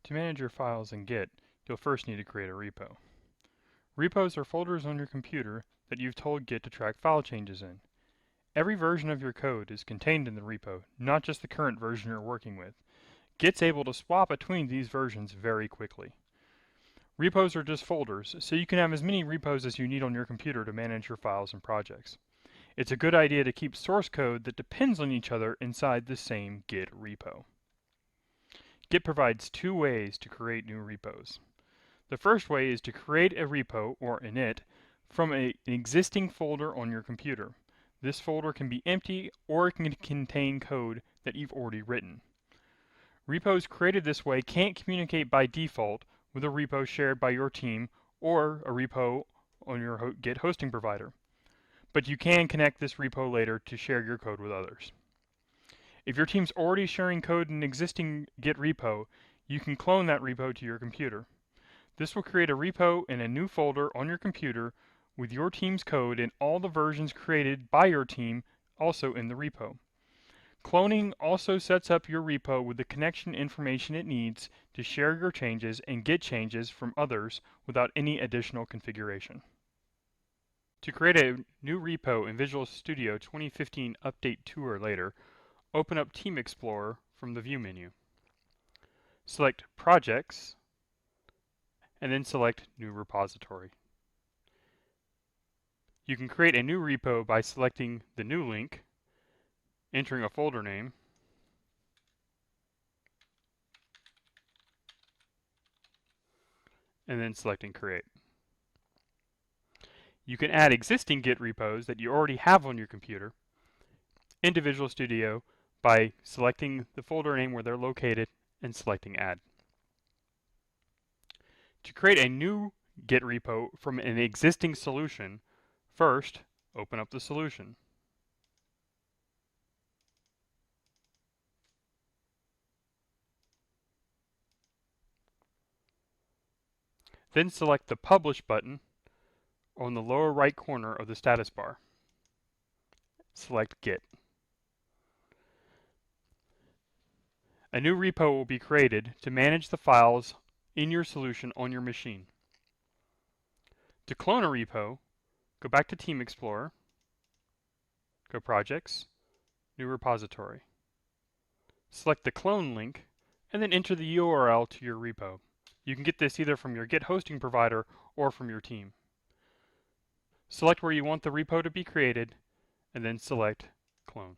To manage your files in Git, you'll first need to create a repo. Repos are folders on your computer that you've told Git to track file changes in. Every version of your code is contained in the repo, not just the current version you're working with. Git's able to swap between these versions very quickly. Repos are just folders, so you can have as many repos as you need on your computer to manage your files and projects. It's a good idea to keep source code that depends on each other inside the same Git repo. Git provides two ways to create new repos. The first way is to create a repo, or init, from an existing folder on your computer. This folder can be empty or it can contain code that you've already written. Repos created this way can't communicate by default with a repo shared by your team or a repo on your Git hosting provider. But you can connect this repo later to share your code with others. If your team's already sharing code in an existing Git repo, you can clone that repo to your computer. This will create a repo in a new folder on your computer with your team's code and all the versions created by your team also in the repo. Cloning also sets up your repo with the connection information it needs to share your changes and get changes from others without any additional configuration. To create a new repo in Visual Studio 2015 Update 2 or later, open up Team Explorer from the View menu. Select Projects, and then select New Repository. You can create a new repo by selecting the New link, entering a folder name, and then selecting Create. You can add existing Git repos that you already have on your computer into Visual Studio by selecting the folder name where they're located and selecting Add. To create a new Git repo from an existing solution, first, open up the solution. Then select the Publish button on the lower right corner of the status bar. Select Git. A new repo will be created to manage the files in your solution on your machine. To clone a repo, go back to Team Explorer, go Projects, New Repository. Select the clone link, and then enter the URL to your repo. You can get this either from your Git hosting provider or from your team. Select where you want the repo to be created, and then select Clone.